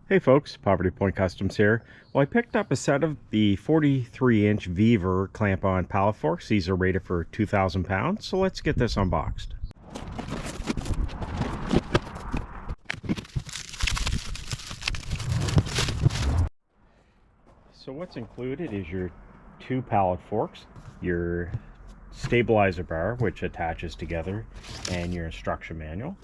Hey folks, Poverty Point Customs here. Well, I picked up a set of the 43-inch Vevor clamp-on pallet forks. These are rated for 2,000 pounds, so let's get this unboxed. So what's included is your 2 pallet forks, your stabilizer bar, which attaches together, and your instruction manual.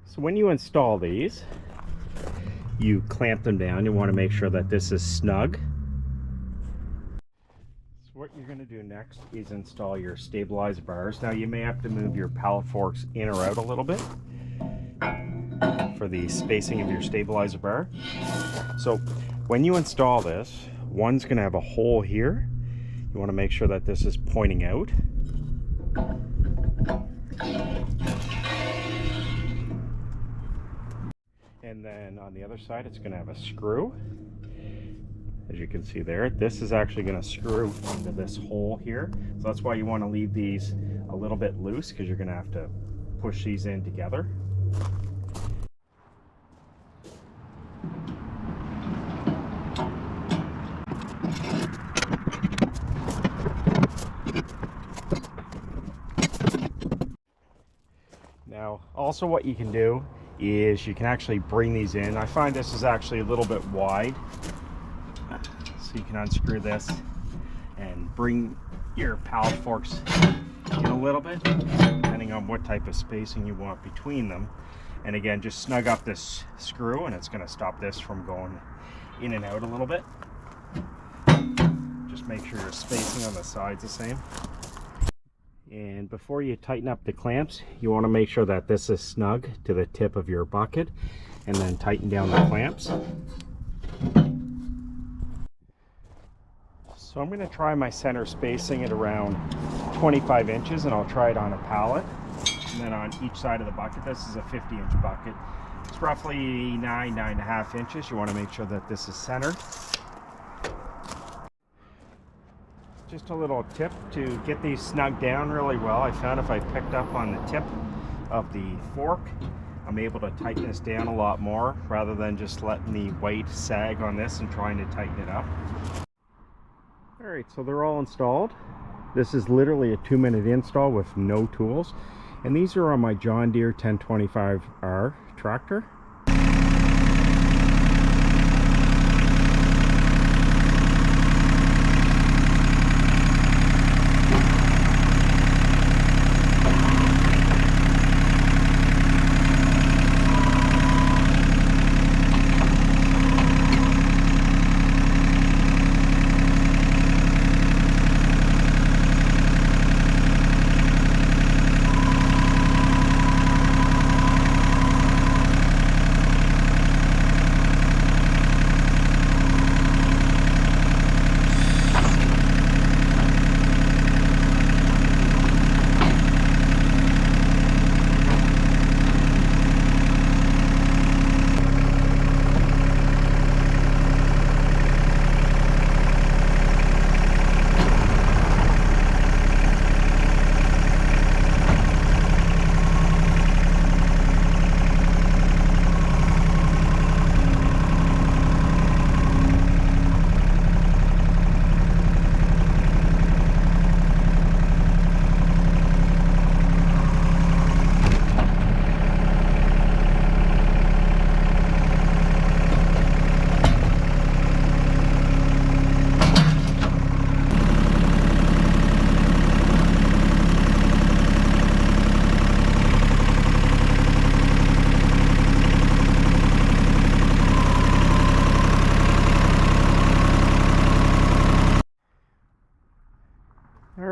So when you install these, you clamp them down. You want to make sure that this is snug. So what you're going to do next is install your stabilizer bars. Now you may have to move your pallet forks in or out a little bit for the spacing of your stabilizer bar. So when you install this, one's going to have a hole here. You want to make sure that this is pointing out. And then on the other side, it's going to have a screw. As you can see there, this is actually going to screw into this hole here. So that's why you want to leave these a little bit loose, because you're going to have to push these in together. Now, also what you can do is you can actually bring these in. I find this is actually a little bit wide, so you can unscrew this and bring your pallet forks in a little bit, depending on what type of spacing you want between them. And again, just snug up this screw and it's going to stop this from going in and out a little bit. Just make sure your spacing on the sides the same. And before you tighten up the clamps, you want to make sure that this is snug to the tip of your bucket, and then tighten down the clamps. So I'm going to try my center spacing at around 25 inches, and I'll try it on a pallet. And then on each side of the bucket, this is a 50-inch bucket. It's roughly 9.5 inches. You want to make sure that this is centered. Just a little tip to get these snug down really well. I found if I picked up on the tip of the fork, I'm able to tighten this down a lot more rather than just letting the weight sag on this and trying to tighten it up. Alright, so they're all installed. This is literally a 2-minute install with no tools. And these are on my John Deere 1025R tractor.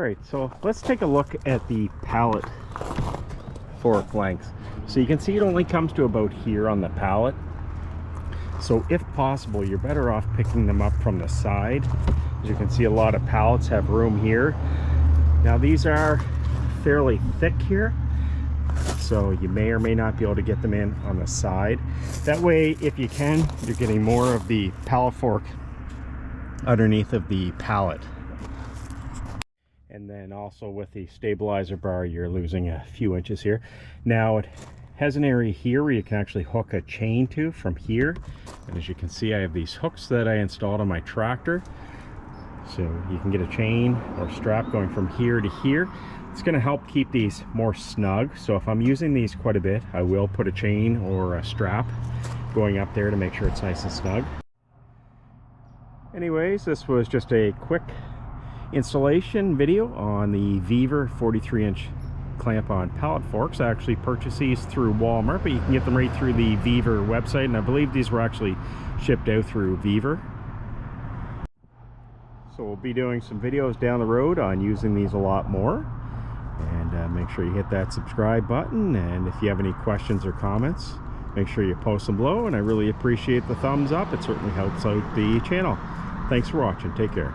Alright, so let's take a look at the pallet fork lengths. So you can see it only comes to about here on the pallet. So if possible, you're better off picking them up from the side. As you can see, a lot of pallets have room here. Now these are fairly thick here, so you may or may not be able to get them in on the side. That way, if you can, you're getting more of the pallet fork underneath of the pallet. And then also with the stabilizer bar, you're losing a few inches here. Now it has an area here where you can actually hook a chain to from here. And as you can see, I have these hooks that I installed on my tractor. So you can get a chain or strap going from here to here. It's going to help keep these more snug. So if I'm using these quite a bit, I will put a chain or a strap going up there to make sure it's nice and snug. Anyways, this was just a quick installation video on the Vevor 43-inch clamp-on pallet forks. I actually purchased these through Walmart, but you can get them right through the Vevor website, and I believe these were actually shipped out through Vevor. So we'll be doing some videos down the road on using these a lot more, and make sure you hit that subscribe button, and if you have any questions or comments, make sure you post them below, and I really appreciate the thumbs up. It certainly helps out the channel. Thanks for watching. Take care.